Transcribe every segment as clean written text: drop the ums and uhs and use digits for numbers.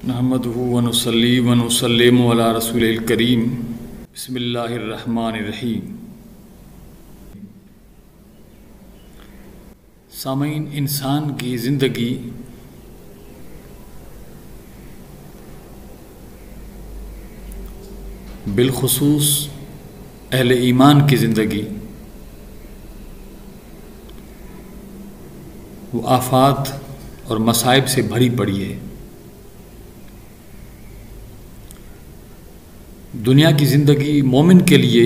नहमदुहु व नुसल्ली व नुसल्लिमु अला रसूलिल करीम। बिस्मिल्लाहिर रहमानिर रहीम। सामईन, इंसान की ज़िंदगी बिलखुसूस अहले ईमान की ज़िंदगी वो आफात और मसाइब से भरी पड़ी है। दुनिया की ज़िंदगी मोमिन के लिए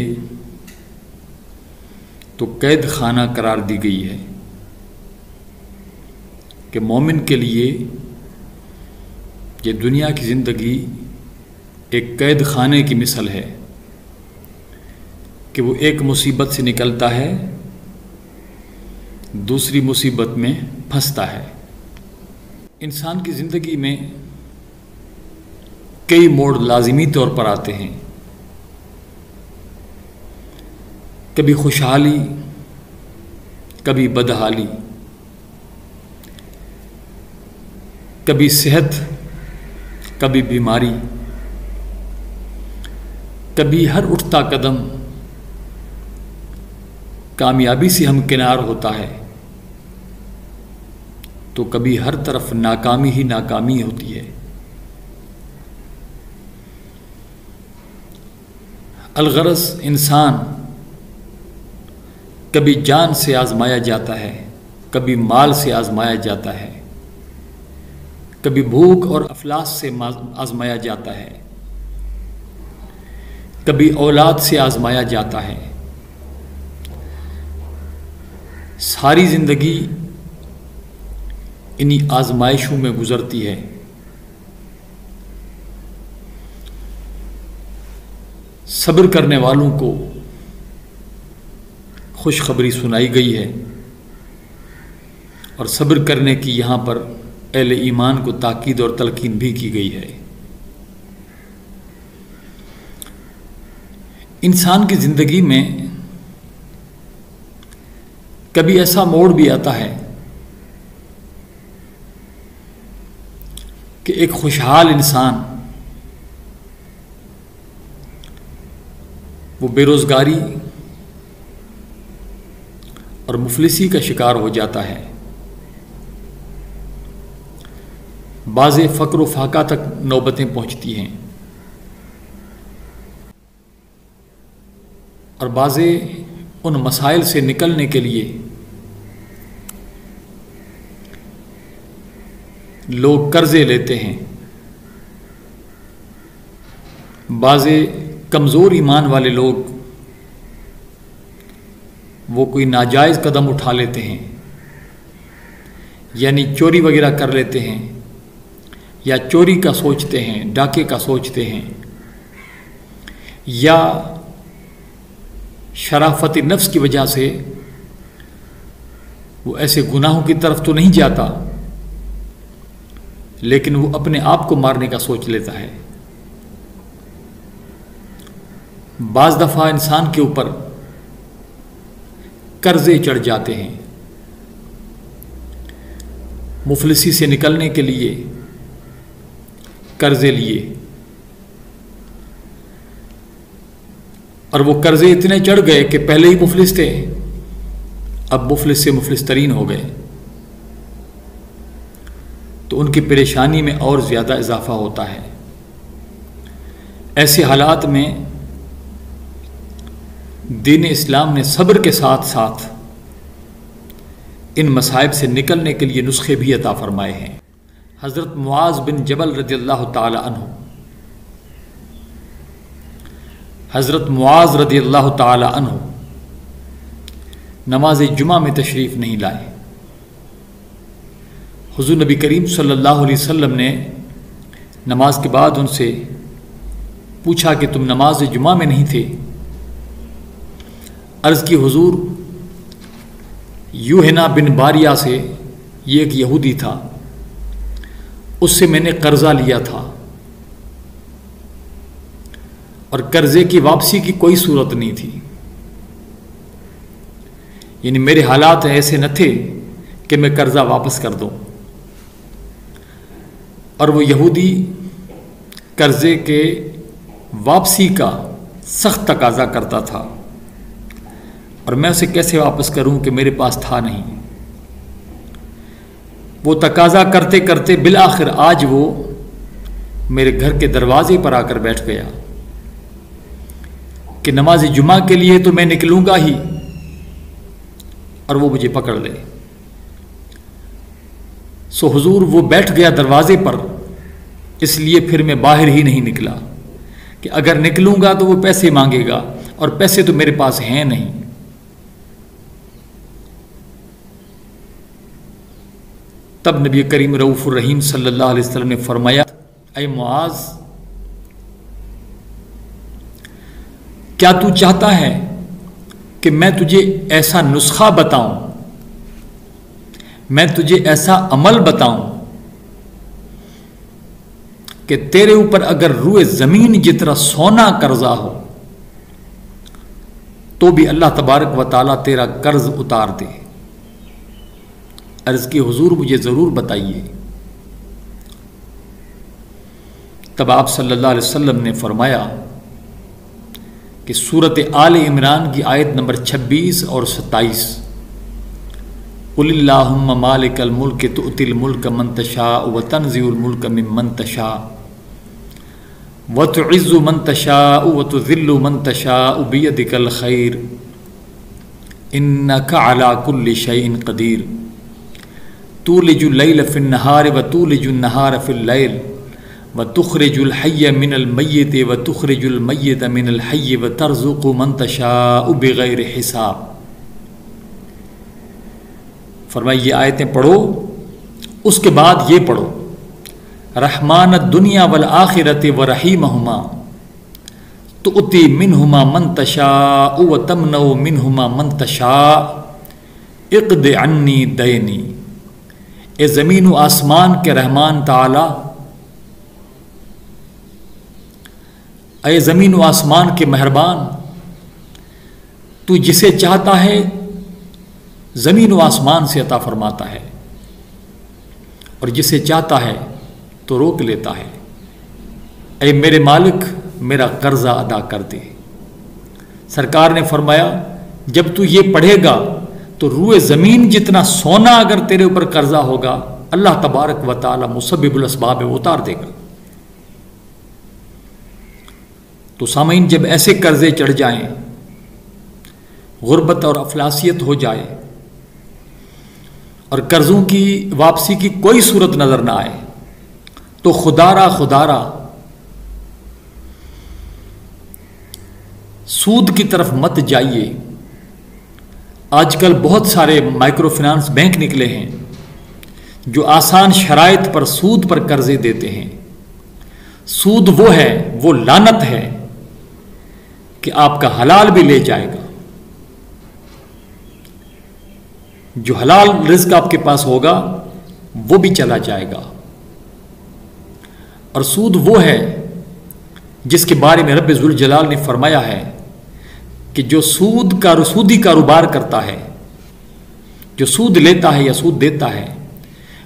तो कैद खाना करार दी गई है कि मोमिन के लिए ये दुनिया की ज़िंदगी एक कैद खाने की मिसल है कि वो एक मुसीबत से निकलता है, दूसरी मुसीबत में फंसता है। इंसान की ज़िंदगी में कई मोड़ लाजिमी तौर पर आते हैं। कभी खुशहाली, कभी बदहाली, कभी सेहत, कभी बीमारी, कभी हर उठता कदम कामयाबी से हमकिनार होता है, तो कभी हर तरफ नाकामी ही नाकामी होती है। अलगरज इंसान कभी जान से आजमाया जाता है, कभी माल से आजमाया जाता है, कभी भूख और अफलास से आजमाया जाता है, कभी औलाद से आजमाया जाता है। सारी ज़िंदगी इन्हीं आजमाइशों में गुजरती है। सब्र करने वालों को खुशखबरी सुनाई गई है और सब्र करने की यहाँ पर अहले ईमान को ताकीद और तलकीन भी की गई है। इंसान की ज़िंदगी में कभी ऐसा मोड़ भी आता है कि एक खुशहाल इंसान वो बेरोज़गारी और मुफलिसी का शिकार हो जाता है। बाज़े फ़क्र व फाका तक नौबतें पहुंचती हैं और बाज़े उन मसाइल से निकलने के लिए लोग कर्ज़े लेते हैं। बाज़े कमज़ोर ईमान वाले लोग वो कोई नाजायज़ कदम उठा लेते हैं, यानी चोरी वगैरह कर लेते हैं, या चोरी का सोचते हैं, डाके का सोचते हैं, या शराफत नफ्स की वजह से वो ऐसे गुनाहों की तरफ तो नहीं जाता, लेकिन वो अपने आप को मारने का सोच लेता है। बाज़ दफ़ा इंसान के ऊपर कर्ज़े चढ़ जाते हैं। मुफलिसी से निकलने के लिए कर्ज़े लिए और वो कर्ज़े इतने चढ़ गए कि पहले ही मुफलिस थे, अब मुफलिस से मुफलिस तरीन हो गए, तो उनकी परेशानी में और ज़्यादा इजाफा होता है। ऐसे हालात में दीन इस्लाम ने सब्र के साथ साथ इन मसाइब से निकलने के लिए नुस्खे भी अता फरमाए हैं। हज़रत मुआज़ बिन जबल रज़ियल्लाहु ताला अन्हु, हज़रत मुआज़ रज़ियल्लाहु ताला अन्हु नमाज जुमा में तशरीफ़ नहीं लाए। हुज़ूर नबी करीम सल्लल्लाहु अलैहि वसल्लम ने नमाज के बाद उनसे पूछा कि तुम नमाज जुमा में नहीं थे। अर्ज़ की, हुज़ूर, यूहना बिन बारिया से, ये एक यहूदी था, उससे मैंने कर्ज़ा लिया था और कर्ज़े की वापसी की कोई सूरत नहीं थी, यानी मेरे हालात ऐसे न थे कि मैं कर्ज़ा वापस कर दूं। और वो यहूदी कर्जे के वापसी का सख्त तकाजा करता था और मैं उसे कैसे वापस करूं कि मेरे पास था नहीं। वो तकाजा करते करते बिल आखिर आज वो मेरे घर के दरवाजे पर आकर बैठ गया कि नमाज जुमा के लिए तो मैं निकलूंगा ही और वो मुझे पकड़ ले। सो हुजूर वो बैठ गया दरवाजे पर, इसलिए फिर मैं बाहर ही नहीं निकला कि अगर निकलूंगा तो वो पैसे मांगेगा और पैसे तो मेरे पास हैं नहीं। तब नबी करीम रऊफुर रहीम सल्लल्लाहु अलैहि वसल्लम ने फरमाया, ऐ मुआज, क्या तू चाहता है कि मैं तुझे ऐसा नुस्खा बताऊं, मैं तुझे ऐसा अमल बताऊं कि तेरे ऊपर अगर रूए जमीन जितना सोना कर्जा हो तो भी अल्लाह तबारक व ताला तेरा कर्ज उतार दे। अर्ज की हुजूर मुझे जरूर बताइए। तब आप सल्लल्लाहु अलैहि वसल्लम ने फरमाया कि सूरत आल इमरान की आयत नंबर 26 और 27, कुलिल्लाहुम्मा मालिकल मुल्क तुअतिल मुल्क मन तशा व तंज़िउल मुल्क मिम्मन तशा व तुइज़्ज़ु मन तशा व तुज़िल्लु मन तशा बियदिकल खैर इन्नका अला कुल्लि शैइन क़दीर तूलिजुल लैल फिन नहार व तूलिजुन नहार फिल लैल व तुखरिजुल हय्य मिनल मय्यत व तुखरिजुल मय्यत मिनल हय्य व तरज़ुक़ु मन तशाअ बिग़ैरि हिसाब। फरमाइए ये आयतें पढ़ो, उसके बाद ये पढ़ो, रहमान दुनिया वल आखिरत व रहीमहुमा तुअती मिनहुमा मन तशाअ व तमनउ मिनहुमा मन तशाअ इक़्द अन्नी दैनी। ए ज़मीन व आसमान के रहमान ताला, ऐ ज़मीन व आसमान के मेहरबान, तू जिसे चाहता है ज़मीन व आसमान से अता फरमाता है और जिसे चाहता है तो रोक लेता है। ऐ मेरे मालिक, मेरा कर्जा अदा कर दे। सरकार ने फरमाया जब तू ये पढ़ेगा तो रूए ज़मीन जितना सोना अगर तेरे ऊपर कर्जा होगा अल्लाह तबारक व ताला मुसब्बिबुल अस्बाब उतार देगा। तो सामीन, जब ऐसे कर्जे चढ़ जाएं, गुर्बत और अफलासियत हो जाए और कर्जों की वापसी की कोई सूरत नजर ना आए तो खुदारा खुदारा सूद की तरफ मत जाइए। आजकल बहुत सारे माइक्रो फाइनेंस बैंक निकले हैं जो आसान शराइत पर सूद पर कर्जे देते हैं। सूद वो है, वो लानत है कि आपका हलाल भी ले जाएगा। जो हलाल रिज्क आपके पास होगा वो भी चला जाएगा। और सूद वो है जिसके बारे में रब्बे ज़ुल जलाल ने फरमाया है कि जो सूदी कारोबार करता है, जो सूद लेता है या सूद देता है,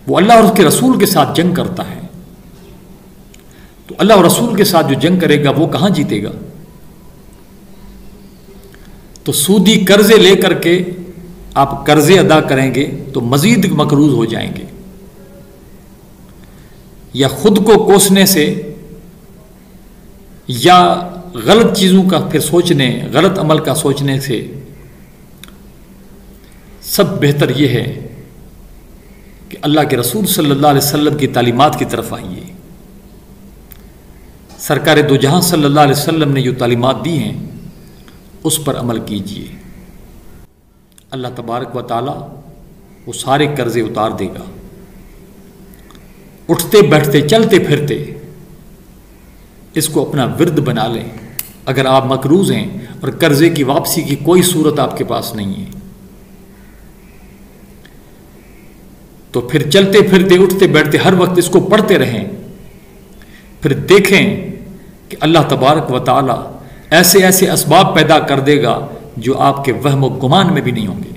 वो अल्लाह और उसके रसूल के साथ जंग करता है। तो अल्लाह और रसूल के साथ जो जंग करेगा वो कहां जीतेगा? तो सूदी कर्जे लेकर के आप कर्जे अदा करेंगे तो मजीद मकरूज हो जाएंगे, या खुद को कोसने से या गलत चीज़ों का फिर सोचने, गलत अमल का सोचने से सब बेहतर यह है कि अल्लाह के रसूल सल्लल्लाहु अलैहि वसल्लम की तालीमात की तरफ आइए। सरकार दो जहां सल्लल्लाहु अलैहि वसल्लम ने जो तालीमात दी हैं उस पर अमल कीजिए। अल्लाह तबारक व ताला वो सारे कर्जे उतार देगा। उठते बैठते चलते फिरते इसको अपना विर्द बना लें। अगर आप मकरूज हैं और कर्जे की वापसी की कोई सूरत आपके पास नहीं है तो फिर चलते फिरते उठते बैठते हर वक्त इसको पढ़ते रहें। फिर देखें कि अल्लाह तबारक व ताला ऐसे ऐसे असबाब पैदा कर देगा जो आपके वहम व गुमान में भी नहीं होंगे।